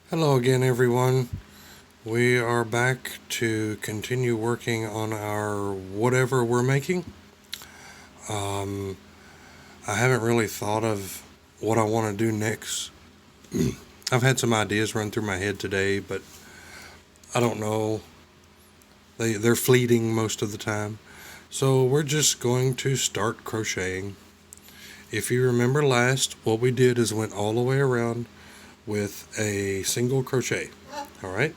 Hello again, everyone. We are back to continue working on our whatever we're making. Um, I haven't really thought of what I want to do next. I've had some ideas run through my head today, but I don't know. They're fleeting most of the time. So we're just going to start crocheting. If you remember last, what we did is went all the way around with a single crochet. All right?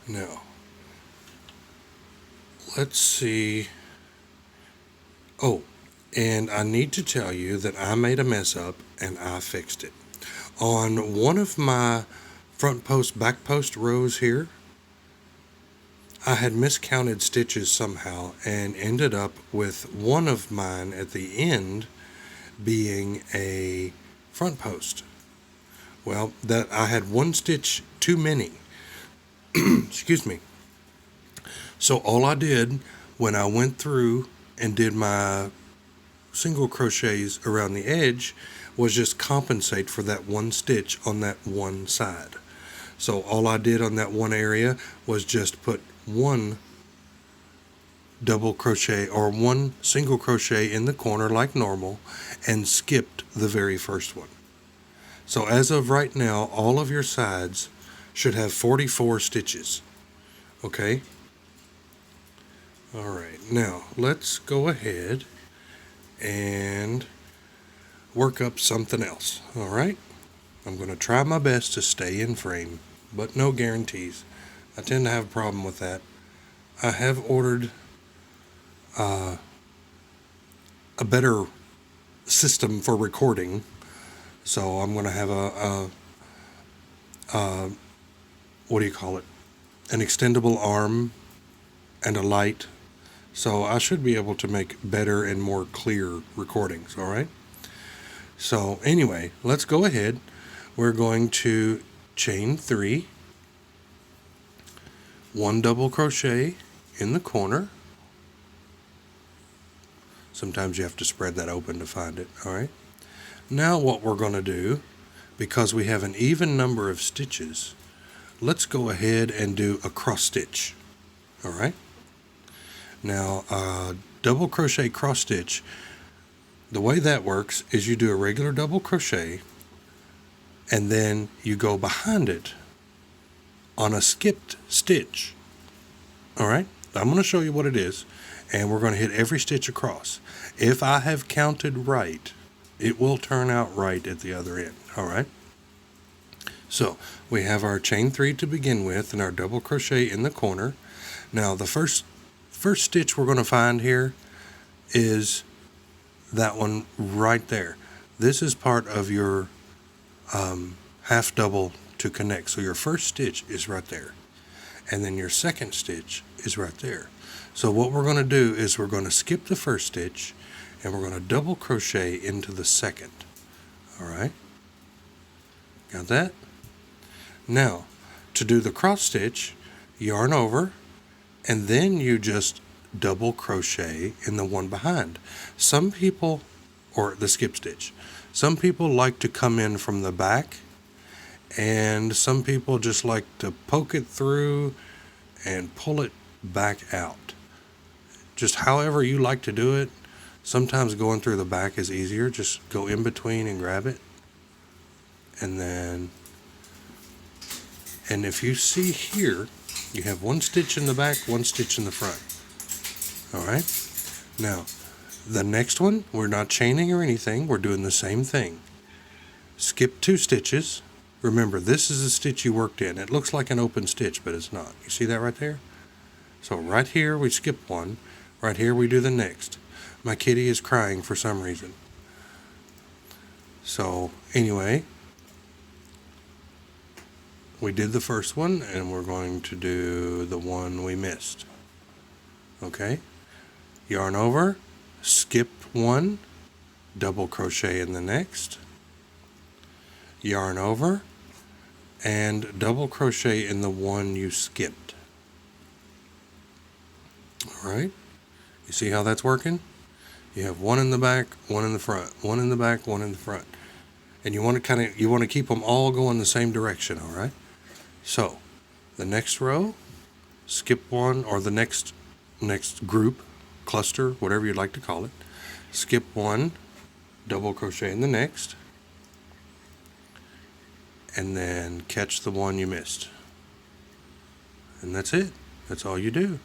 Now, let's see. Oh, and I need to tell you that I made a mess up and I fixed it. On one of my front post, back post rows here, I had miscounted stitches somehow and ended up with one of mine at the end being a front post. Well, that I had one stitch too many. Excuse me. So all I did when I went through and did my single crochets around the edge was just compensate for that one stitch on that one side. So all I did on that one area was just put one double crochet or one single crochet in the corner like normal and skipped the very first one. So as of right now, all of your sides should have 44 stitches. Okay? Alright, now let's go ahead and work up something else. Alright? I'm going to try my best to stay in frame, but no guarantees. I tend to have a problem with that. I have ordered a better system for recording, so I'm going to have what do you call it? An extendable arm and a light, so I should be able to make better and more clear recordings, all right? So anyway, let's go ahead. We're going to chain 3, 1 double crochet in the corner. Sometimes you have to spread that open to find it, all right? Now what we're going to do, because we have an even number of stitches, let's go ahead and do a cross stitch, all right? Now, double crochet cross stitch, the way that works is you do a regular double crochet and then you go behind it on a skipped stitch. All right, I'm going to show you what it is, and we're going to hit every stitch across. If I have counted right, it will turn out right at the other end. All right, so we have our chain 3 to begin with and our double crochet in the corner. Now the first stitch we're going to find here is that one right there. This is part of your half double to connect. So your first stitch is right there, and then your second stitch is right there. So what we're going to do is we're going to skip the first stitch and we're going to double crochet into the second. All right, got that? Now to do the cross stitch, yarn over and then you just double crochet in the one behind. Some people, or the skip stitch, some people like to come in from the back, and some people just like to poke it through and pull it back out. Just however you like to do it. Sometimes going through the back is easier. Just go in between and grab it. And if you see here, you have one stitch in the back, one stitch in the front. All right. Now, the next one, we're not chaining or anything. We're doing the same thing. Skip 2 stitches. Remember, this is the stitch you worked in. It looks like an open stitch, but it's not. You see that right there? So right here, we skip one. Right here, we do the next. My kitty is crying for some reason. So anyway, we did the first one, and we're going to do the one we missed. Okay? Yarn over, skip 1, double crochet in the next, yarn over, and double crochet in the one you skipped. All right? You see how that's working? You have one in the back, one in the front, one in the back, one in the front. And you want to keep them all going the same direction, all right? So, the next row, skip one, or the next group, cluster, whatever you'd like to call it. Skip one, double crochet in the next, and then catch the one you missed. And that's it. That's all you do.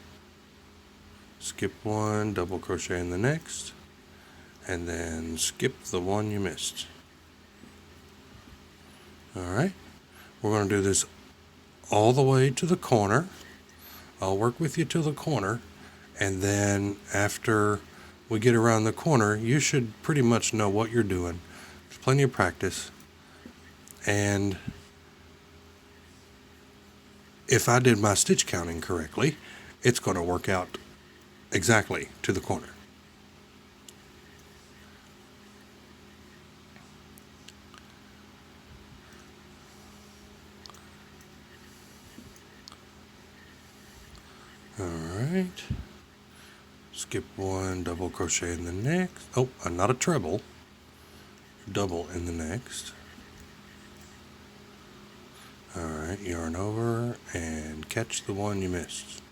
Skip one, double crochet in the next, and then skip the one you missed. Alright, we're going to do this all the way to the corner. I'll work with you to the corner, and then after we get around the corner, you should pretty much know what you're doing. There's plenty of practice, and if I did my stitch counting correctly, it's going to work out exactly to the corner. Alright, skip one, double crochet in the next. Oh, not a treble, double in the next. Alright, yarn over and catch the one you missed.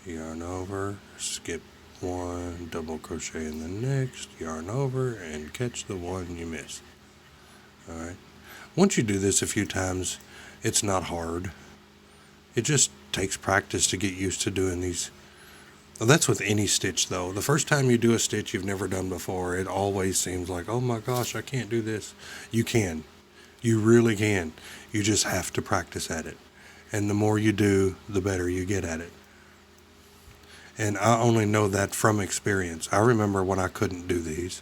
Yarn over, skip one, double crochet in the next, yarn over and catch the one you missed. Alright, once you do this a few times, it's not hard. It just takes practice to get used to doing these. Well, that's with any stitch though. The first time you do a stitch you've never done before, it always seems like, oh my gosh, I can't do this. You can. You really can. You just have to practice at it. And the more you do, the better you get at it. And I only know that from experience. I remember when I couldn't do these.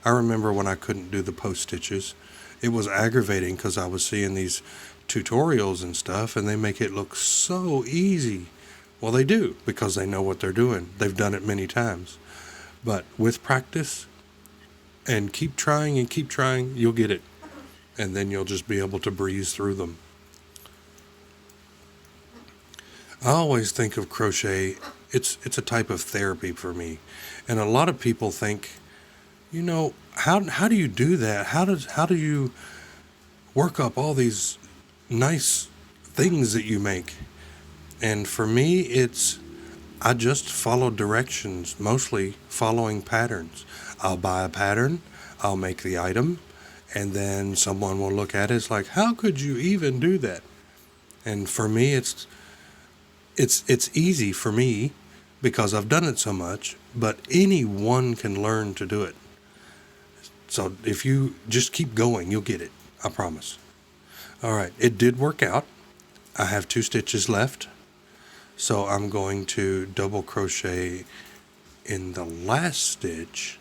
I remember when I couldn't do the post stitches. It was aggravating because I was seeing these tutorials and stuff, and they make it look so easy. Well, they do, because they know what they're doing. They've done it many times. But with practice, and keep trying, you'll get it. And then you'll just be able to breeze through them. I always think of crochet, it's a type of therapy for me. And a lot of people think, you know, how do you do that? How do you work up all these nice things that you make? And for me, I just follow directions, mostly following patterns. I'll buy a pattern, I'll make the item, and then someone will look at it, it's like, how could you even do that? And for me, it's easy for me because I've done it so much, but anyone can learn to do it. So if you just keep going, you'll get it. I promise. All right, it did work out. I have 2 stitches left. So I'm going to double crochet in the last stitch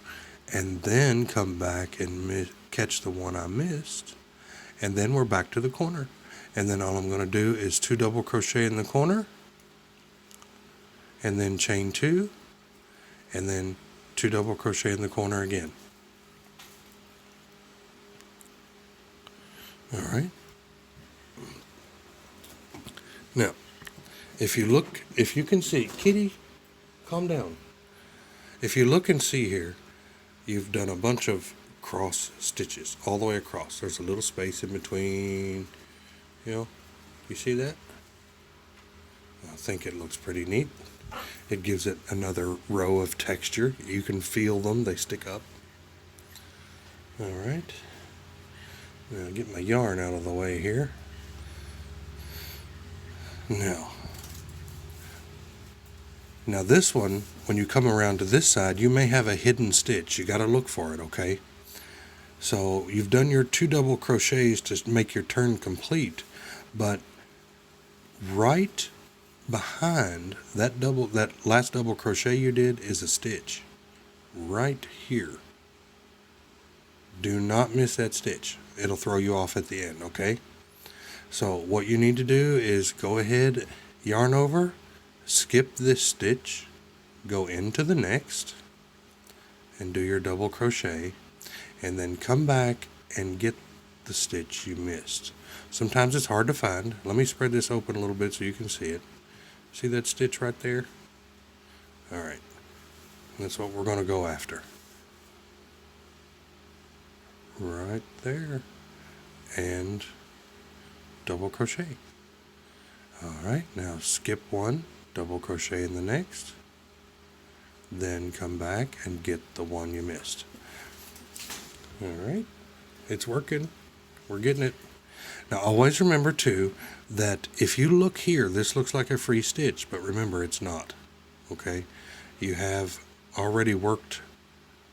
and then come back and catch the one I missed. And then we're back to the corner. And then all I'm going to do is 2 double crochet in the corner, and then chain 2, and then 2 double crochet in the corner again. All right. Now, if you can see, Kitty, calm down. If you look and see here, you've done a bunch of cross stitches all the way across. There's a little space in between, you see that? I think it looks pretty neat. It gives it another row of texture. You can feel them, they stick up. All right. Now get my yarn out of the way here. Now this one, when you come around to this side, you may have a hidden stitch. You got to look for it, okay? So you've done your 2 double crochets to make your turn complete, but right behind that last double crochet you did is a stitch right here. Do not miss that stitch. It'll throw you off at the end, okay? So what you need to do is go ahead, yarn over, skip this stitch, go into the next, and do your double crochet, and then come back and get the stitch you missed. Sometimes it's hard to find. Let me spread this open a little bit so you can see it. See that stitch right there? All right, that's what we're going to go after. right there, and double crochet. All right, now skip one, double crochet in the next, then come back and get the one you missed. All right, it's working. We're getting it. Now always remember too that if you look here, this looks like a free stitch, but remember it's not. Okay, you have already worked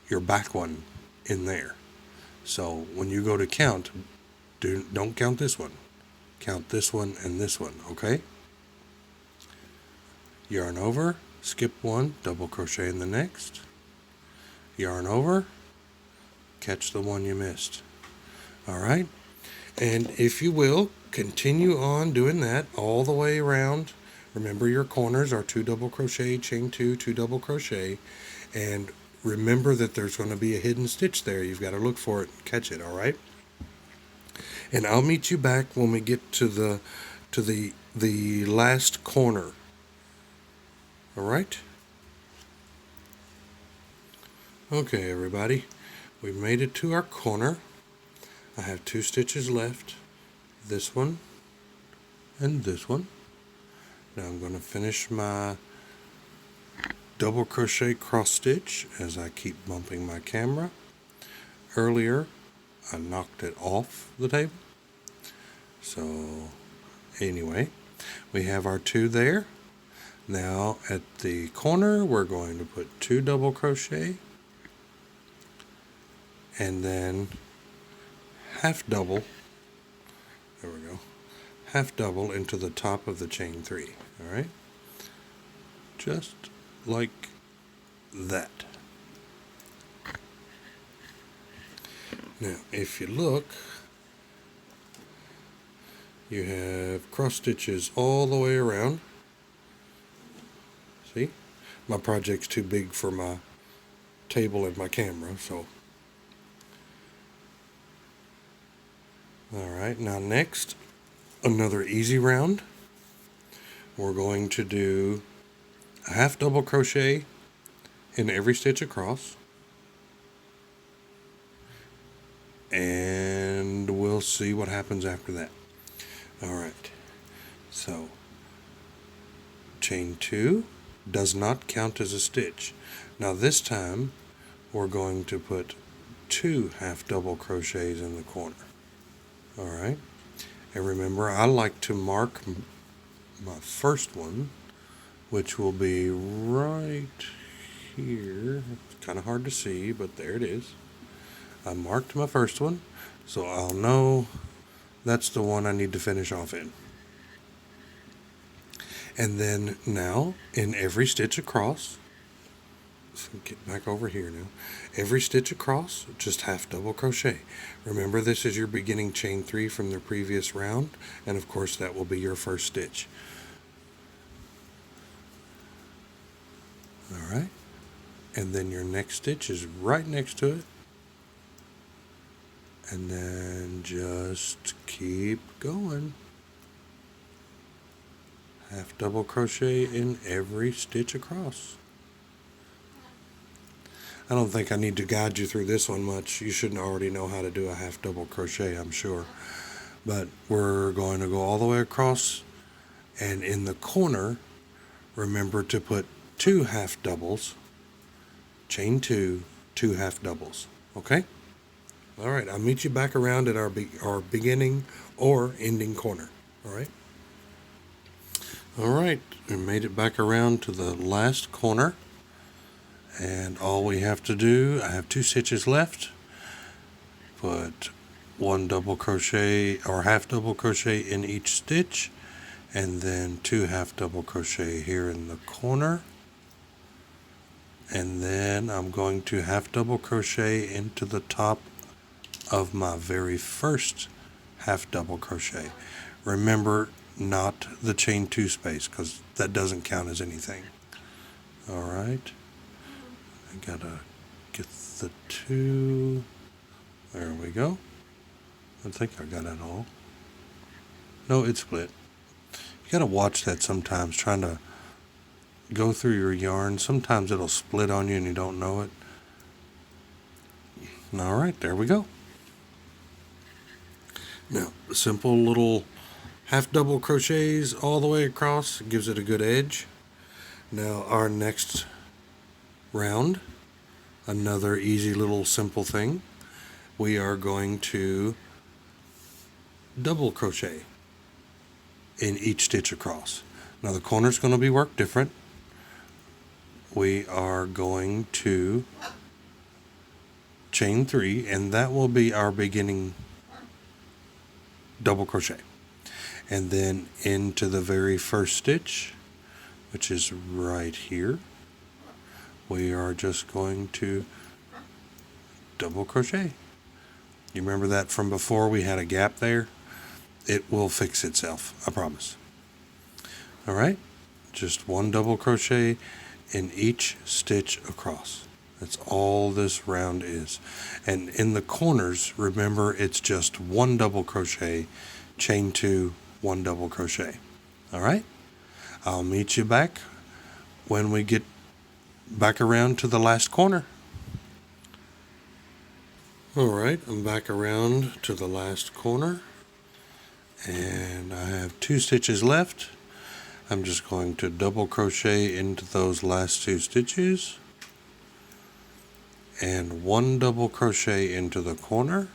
your back one in there. So when you go to count, don't count this one. Count this one and this one, okay? Yarn over, skip one, double crochet in the next. Yarn over, catch the one you missed. All right? And if you will, continue on doing that all the way around. Remember your corners are 2 double crochet, chain 2, 2 double crochet, and remember that there's going to be a hidden stitch there. You've got to look for it and catch it, all right? And I'll meet you back when we get to the last corner. All right? Okay, everybody. We've made it to our corner. I have 2 stitches left. This one and this one. Now I'm going to finish my double crochet cross stitch as I keep bumping my camera. Earlier I knocked it off the table. So anyway, we have our 2 there. Now at the corner we're going to put 2 double crochet and then half double, there we go, half double into the top of the chain 3, all right? Just like that. Now, if you look, you have cross stitches all the way around. See? My project's too big for my table and my camera, so. All right, now next, another easy round. We're going to do a half double crochet in every stitch across. And we'll see what happens after that. All right, so chain 2 does not count as a stitch. Now this time we're going to put 2 half double crochets in the corner. All right, and remember I like to mark my first one, which will be right here. It's kind of hard to see, but there it is. I marked my first one, so I'll know that's the one I need to finish off in. And then now in every stitch across, so get back over here now, every stitch across, just half double crochet. Remember, this is your beginning chain 3 from the previous round, and of course that will be your first stitch. All right, and then your next stitch is right next to it, and then just keep going. Half double crochet in every stitch across. I don't think I need to guide you through this one much. You shouldn't already know how to do a half double crochet, I'm sure. But we're going to go all the way across, and in the corner, remember to put 2 half doubles, chain 2, 2 half doubles, okay? All right, I'll meet you back around at our beginning or ending corner, all right? All right, we made it back around to the last corner. And all we have to do, I have 2 stitches left, put 1 double crochet or half double crochet in each stitch, and then 2 half double crochet here in the corner, and then I'm going to half double crochet into the top of my very first half double crochet. Remember, not the chain 2 space, because that doesn't count as anything. All right, I gotta get the 2, there we go. I think I got it all. No, it's split. You gotta watch that sometimes, trying to go through your yarn. Sometimes it'll split on you and you don't know it. All right, there we go. Now, simple little half double crochets all the way across gives it a good edge. Now our next round, another easy little simple thing, we are going to double crochet in each stitch across. Now the corner's going to be worked different. We are going to chain 3, and that will be our beginning double crochet. And then into the very first stitch, which is right here, we are just going to double crochet. You remember that from before? We had a gap there. It will fix itself, I promise. All right, just one double crochet in each stitch across. That's all this round is. And in the corners, remember, it's just one double crochet, chain 2, one double crochet. All right, I'll meet you back when we get back around to the last corner. All right, I'm back around to the last corner, and I have 2 stitches left. I'm just going to double crochet into those last 2 stitches and one double crochet into the corner,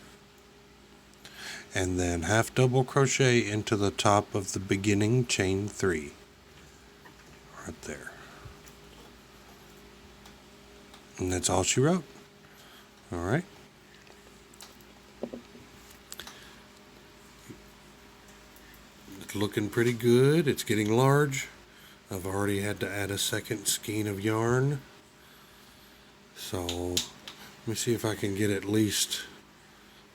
and then half double crochet into the top of the beginning chain 3 right there. And that's all she wrote. All right. It's looking pretty good. It's getting large. I've already had to add a second skein of yarn. So let me see if I can get at least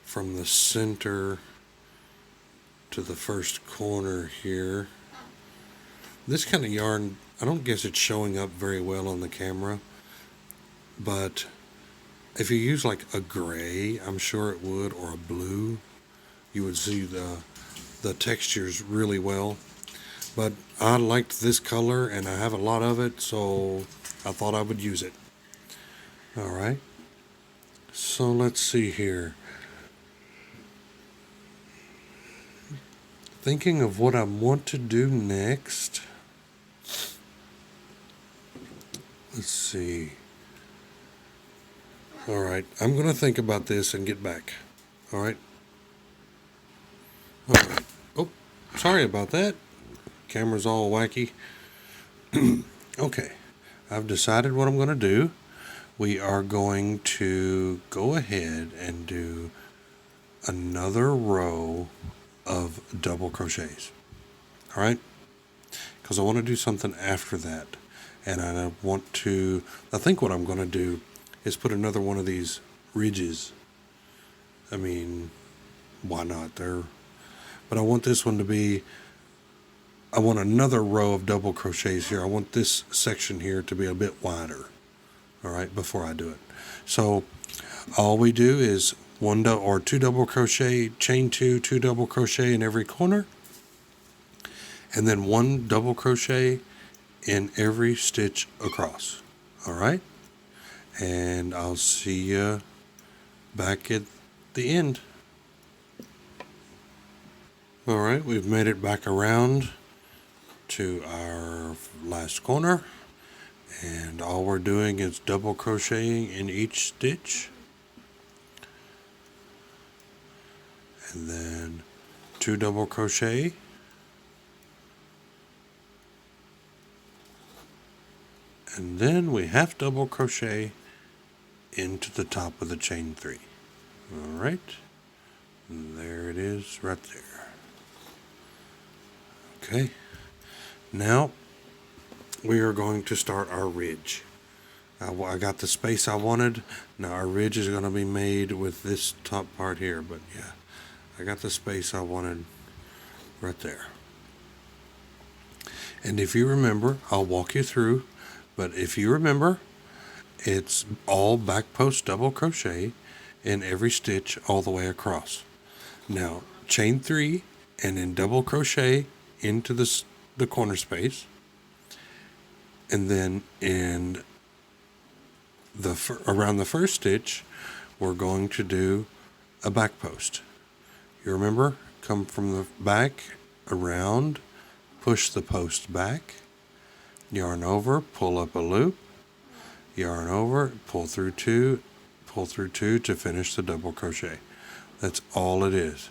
from the center to the first corner here. This kind of yarn, I don't guess it's showing up very well on the camera, but if you use like a gray, I'm sure it would, or a blue, you would see the textures really well. But I liked this color and I have a lot of it, so I thought I would use it. All right, so let's see here. Thinking of what I want to do next. Let's see. All right, I'm going to think about this and get back. All right. All right. Oh, sorry about that. Camera's all wacky. Okay, I've decided what I'm going to do. We are going to go ahead and do another row of double crochets. All right, because I want to do something after that, and I think what I'm going to do is put another one of these ridges. I mean, why not? But I want this one to be, I want another row of double crochets here. I want this section here to be a bit wider, all right, before I do it. So all we do is 2 double crochet, chain 2, 2 double crochet in every corner, and then 1 double crochet in every stitch across. All right, and I'll see you back at the end. All right, we've made it back around to our last corner, and all we're doing is double crocheting in each stitch, and then 2 double crochet, and then we half double crochet into the top of the chain 3. All right, and there it is right there. Okay, now we are going to start our ridge. I got the space I wanted. Now our ridge is going to be made with this top part here, but yeah, I got the space I wanted right there. And if you remember, I'll walk you through, but if you remember, it's all back post double crochet in every stitch all the way across. Now chain 3 and then double crochet into the corner space, and then in around the first stitch we're going to do a back post. You remember, come from the back around, push the post back, yarn over, pull up a loop, yarn over, pull through two to finish the double crochet. That's all it is.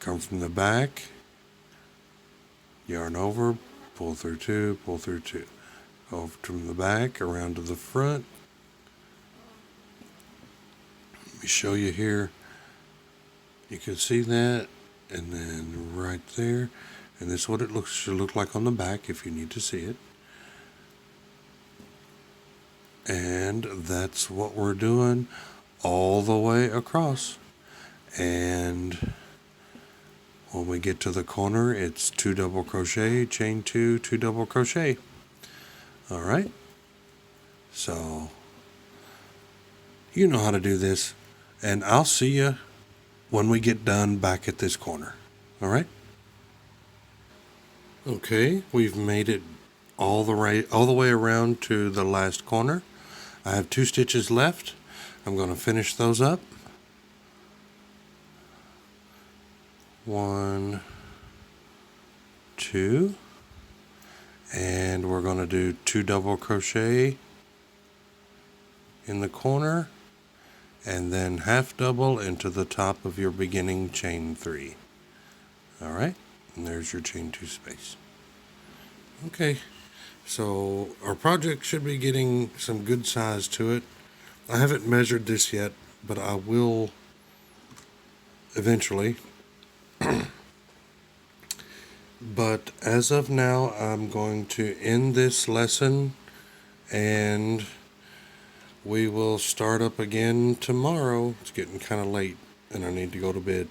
Come from the back, yarn over, pull through two, over from the back around to the front. Let me show you here. You can see that, and then right there, and this is what it should look like on the back if you need to see it. And that's what we're doing all the way across. And when we get to the corner, it's 2 double crochet, chain 2, 2 double crochet. All right, so you know how to do this, and I'll see you when we get done back at this corner. All right. Okay, we've made it all the way around to the last corner. I have 2 stitches left. I'm going to finish those up. 1, 2, and we're going to do 2 double crochet in the corner, and then half double into the top of your beginning chain 3. All right, and there's your chain 2 space. Okay, so our project should be getting some good size to it. I haven't measured this yet, but I will eventually. But as of now, I'm going to end this lesson, and we will start up again tomorrow. It's getting kind of late, and I need to go to bed.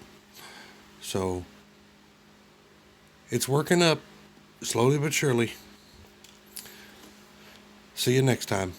So it's working up slowly but surely. See you next time.